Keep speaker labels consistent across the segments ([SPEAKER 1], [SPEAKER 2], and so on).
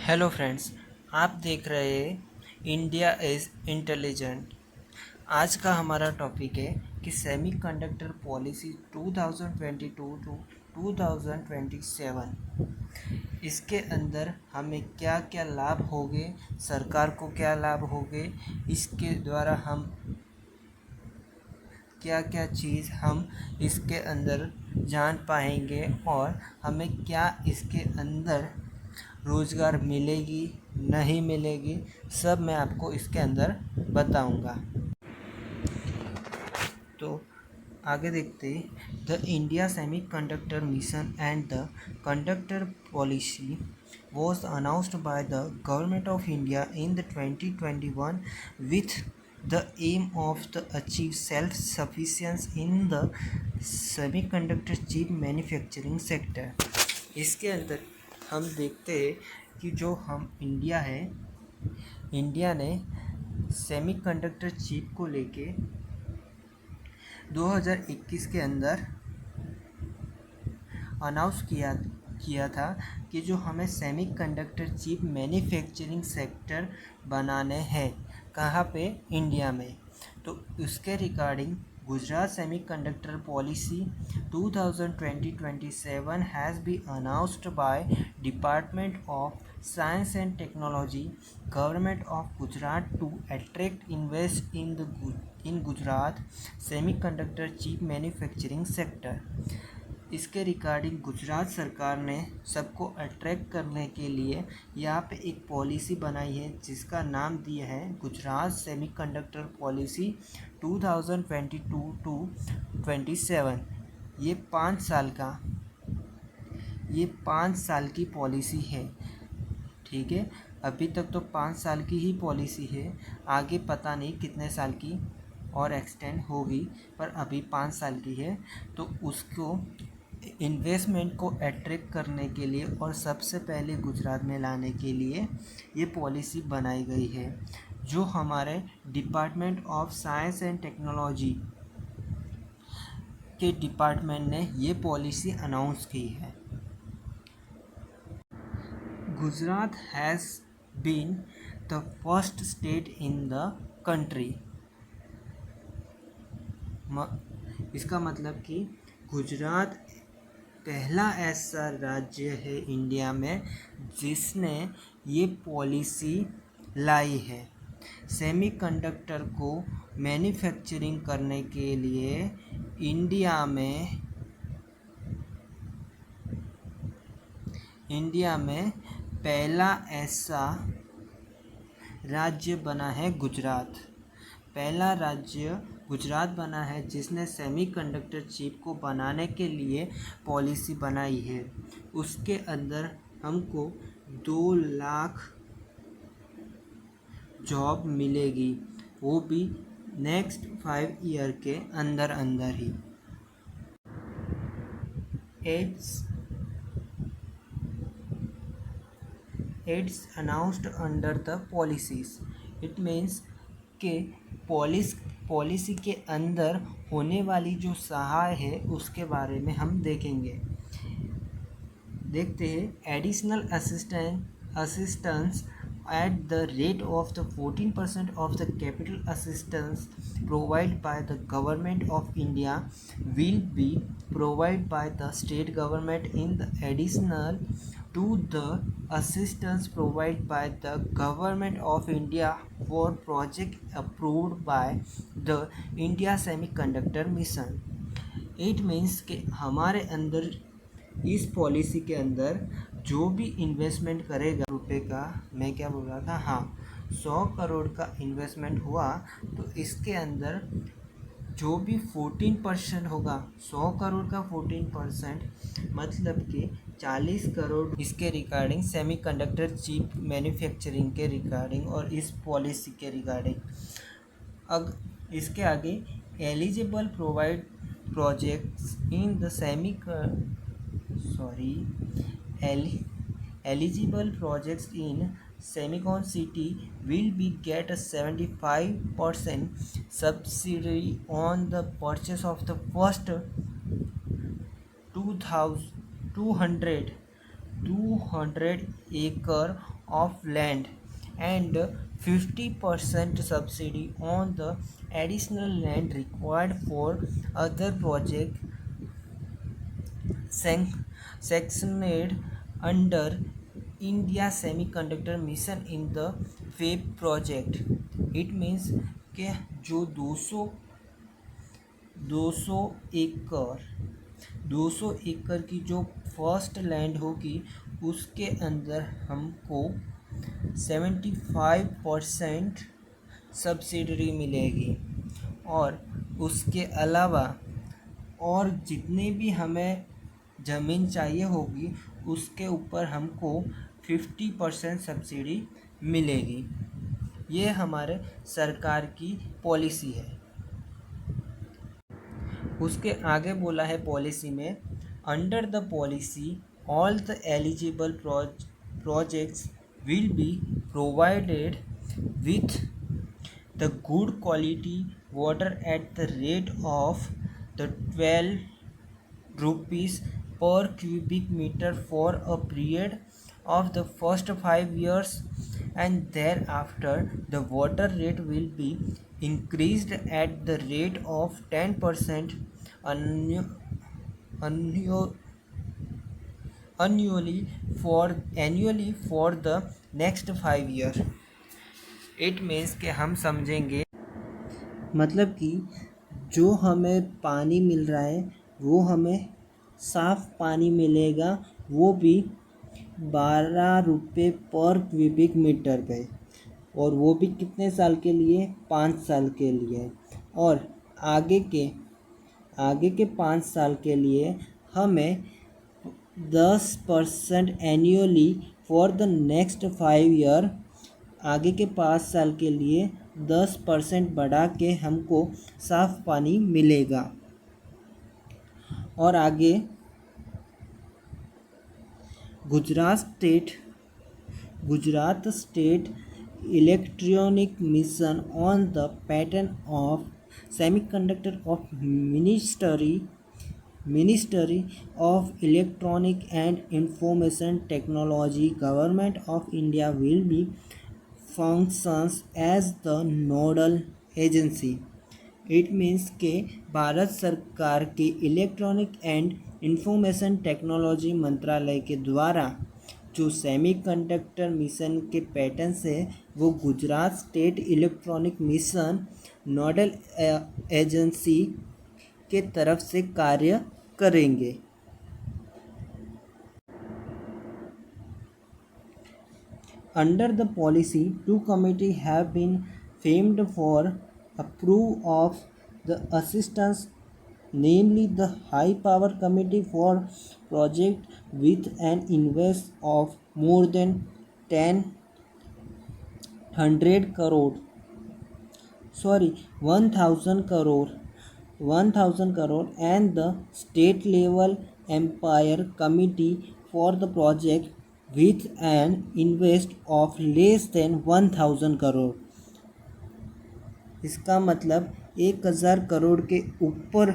[SPEAKER 1] Hello friends, आप देख रहे हैं इंडिया इज़ इंटेलिजेंट। आज का हमारा टॉपिक है कि सेमीकंडक्टर पॉलिसी 2022 टू 2027। इसके अंदर हमें क्या क्या लाभ होंगे, सरकार को क्या लाभ होंगे, इसके द्वारा हम क्या क्या चीज़ हम इसके अंदर जान पाएंगे और हमें क्या इसके अंदर रोज़गार मिलेगी नहीं मिलेगी, सब मैं आपको इसके अंदर बताऊंगा। तो आगे देखते हैं। The India semiconductor mission and the conductor policy was announced by the government of India in the 2021 with the aim of the achieve self-sufficiency in the semiconductor chip manufacturing sector। इसके अंदर हम देखते हैं कि जो हम इंडिया ने semiconductor chip को लेके 2021 के अंदर अनाउंस किया था कि जो हमें सेमीकंडक्टर चिप मैन्युफैक्चरिंग सेक्टर बनाने हैं। कहाँ पे? इंडिया में। तो उसके regarding Gujarat semiconductor policy 2020-27 has been announced by Department of Science and Technology, Government of Gujarat to attract invest in Gujarat semiconductor chip manufacturing sector। इसके रिगार्डिंग गुजरात सरकार ने सबको अट्रैक्ट करने के लिए यहाँ पे एक पॉलिसी बनाई है जिसका नाम दिया है गुजरात सेमीकंडक्टर पॉलिसी 2022 टू 27। ये 5 साल की पॉलिसी है। ठीक है, अभी तक तो 5 साल की ही पॉलिसी है, आगे पता नहीं कितने साल की और एक्सटेंड होगी, पर अभी 5 साल की है। तो उसको इन्वेस्टमेंट को अट्रैक्ट करने के लिए और सबसे पहले गुजरात में लाने के लिए ये पॉलिसी बनाई गई है, जो हमारे department of science and technology के डिपार्टमेंट ने ये पॉलिसी अनाउंस की है। Gujarat has been the first state in the country. इसका मतलब कि गुजरात पहला ऐसा राज्य है इंडिया में जिसने ये पॉलिसी लाई है। सेमीकंडक्टर को मैन्युफैक्चरिंग करने के लिए इंडिया में पहला ऐसा राज्य बना है गुजरात। पहला राज्य गुजरात बना है जिसने सेमीकंडक्टर चिप को बनाने के लिए पॉलिसी बनाई है। उसके अंदर हमको 2 लाख जॉब मिलेगी, वो भी नेक्स्ट 5 ईयर के अंदर ही। It's announced under the policies। It means कि पॉलिसी के अंदर होने वाली जो सहाय है उसके बारे में हम देखते हैं। Additional assistance at the rate of the 14% of the capital assistance provided by the government of India will be provided by the state government in the additional to the assistance provided by the government of India for project approved by the India Semiconductor Mission। It means कि हमारे अंदर इस policy के अंदर जो भी investment करेगा रुपए का, मैं क्या बोल रहा था, हाँ, 100 करोड़ का इन्वेस्टमेंट हुआ तो इसके अंदर जो भी 14% होगा, 100 करोड़ का 14% मतलब कि 40 करोड़ इसके रिगार्डिंग सेमीकंडक्टर चिप मैन्युफैक्चरिंग के रिगार्डिंग और इस पॉलिसी के रिगार्डिंग। अब इसके आगे eligible provide projects in the eligible projects in Semicon city will be get a 75% subsidy on the purchase of the first 200 acre of land and 50% subsidy on the additional land required for other project sanctioned under India Semiconductor Mission in the FABE project. It means कि जो 200 एकड़ 200 एकड़ की जो first land होगी उसके अंदर हमको 75% सब्सिडी मिलेगी और उसके अलावा और जितने भी हमें ज़मीन चाहिए होगी उसके ऊपर हमको 50% सब्सिडी मिलेगी। ये हमारे सरकार की पॉलिसी है। उसके आगे बोला है पॉलिसी में, under the policy all the eligible projects will be provided with the good quality water at the rate of the 12 rupees per cubic meter for a period of the first 5 years, and thereafter the water rate will be increased at the rate of 10% annually for the next 5 years। It means कि हम समझेंगे मतलब कि जो हमें पानी मिल रहा है वो हमें साफ़ पानी मिलेगा, वो भी 12 रुपये पर क्यूबिक मीटर पे, और वो भी कितने साल के लिए? 5 साल के लिए। और आगे के 5 साल के लिए हमें 10% annually for the next 5 year, आगे के 5 साल के लिए 10% बढ़ा के हमको साफ़ पानी मिलेगा। और आगे Gujarat state electronic mission on the pattern of semiconductor of ministry of electronic and information technology government of India will be functions as the nodal agency। It means के भारत सरकार के इलेक्ट्रॉनिक एंड इंफॉर्मेशन टेक्नोलॉजी मंत्रालय के द्वारा जो semiconductor mission के pattern से वो Gujarat state electronic mission nodal agency के तरफ से कार्य करेंगे। Under the policy, 2 committees have been formed for approval of the assistance, namely the High Power Committee for project with an invest of more than 1000 crore and the state level Empire Committee for the project with an invest of less than 1000 crore. इसका मतलब 1000 करोड़ के ऊपर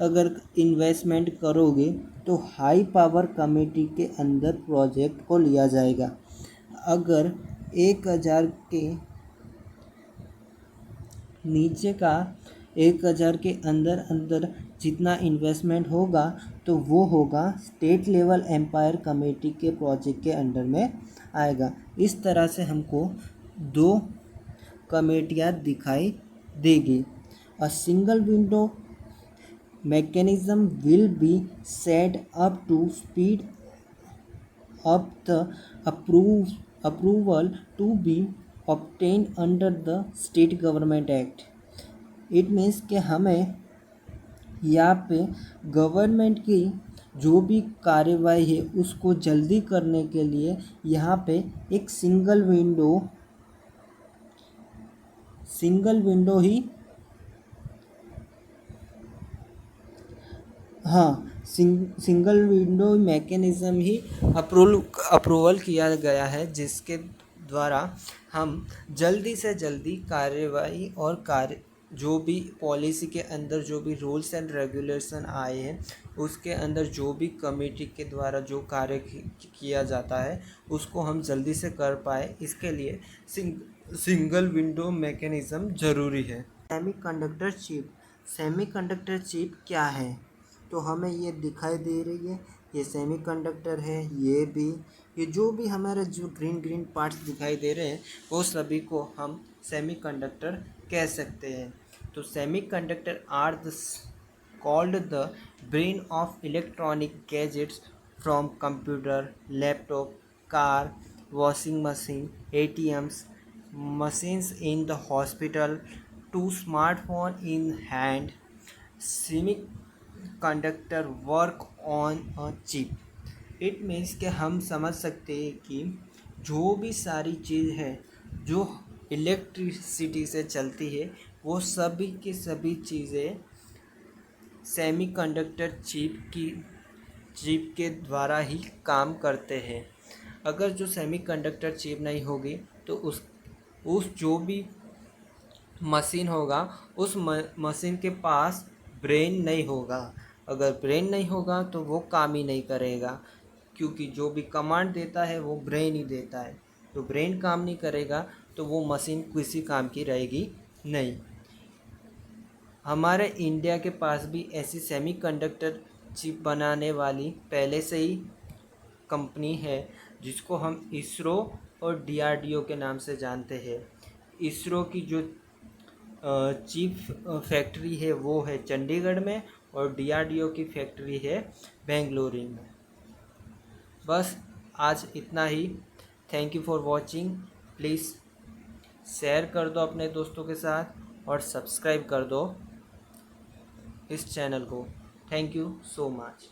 [SPEAKER 1] अगर investment करोगे तो high power committee के अंदर project को लिया जाएगा। अगर 1000 के नीचे का 1000 के अंदर जितना इन्वेस्टमेंट होगा तो वो होगा स्टेट लेवल एम्पायर कमेटी के प्रोजेक्ट के अंडर में आएगा। इस तरह से हमको 2 कमेटियाँ दिखाई देगी। A single window mechanism will be set up to speed up the approval to be obtained under the State Government Act। It means कि हमें यहाँ पे गवर्नमेंट की जो भी कार्यवाही है उसको जल्दी करने के लिए यहाँ पे एक सिंगल विंडो ही सिंगल विंडो मैकेनिज़्म ही अप्रूवल किया गया है, जिसके द्वारा हम जल्दी से जल्दी कार्यवाही और जो भी पॉलिसी के अंदर जो भी रूल्स एंड रेगुलेशन आए हैं उसके अंदर जो भी कमेटी के द्वारा जो कार्य किया जाता है उसको हम जल्दी से कर पाए, इसके लिए सिंगल विंडो मैकेनिज़्म ज़रूरी है। सेमीकंडक्टर चिप, सेमीकंडक्टर चिप क्या है? तो हमें ये दिखाई दे रही है, ये सेमीकंडक्टर है। ये जो भी हमारे जो ग्रीन ग्रीन पार्ट्स दिखाई दे रहे हैं वो सभी को हम सेमीकंडक्टर कह सकते हैं। तो semiconductor are the called the brain of electronic gadgets, from computer, laptop, car, washing machine, ATMs, machines in the hospital, to smartphone in hand. Semiconductor work on a chip. It means कि हम समझ सकते हैं कि जो भी सारी चीज़ है जो इलेक्ट्रिसिटी से चलती है वो सभी की सभी चीज़ें सेमीकंडक्टर चिप के द्वारा ही काम करते हैं। अगर जो सेमीकंडक्टर चिप नहीं होगी तो उस जो भी मशीन होगा उस मशीन के पास ब्रेन नहीं होगा। अगर ब्रेन नहीं होगा तो वो काम ही नहीं करेगा, क्योंकि जो भी कमांड देता है वो ब्रेन ही देता है। तो ब्रेन काम नहीं करेगा तो वो मशीन किसी काम की रहेगी नहीं। हमारे इंडिया के पास भी ऐसी सेमीकंडक्टर चिप बनाने वाली पहले से ही कंपनी है, जिसको हम इसरो और डीआरडीओ के नाम से जानते हैं। इसरो की जो चिप फैक्ट्री है वो है चंडीगढ़ में, और डीआरडीओ की फैक्ट्री है बेंगलुरु में। बस आज इतना ही। Thank you for watching. Please share कर दो अपने दोस्तों के साथ और सब्सक्राइब कर दो इस चैनल को। Thank you so much.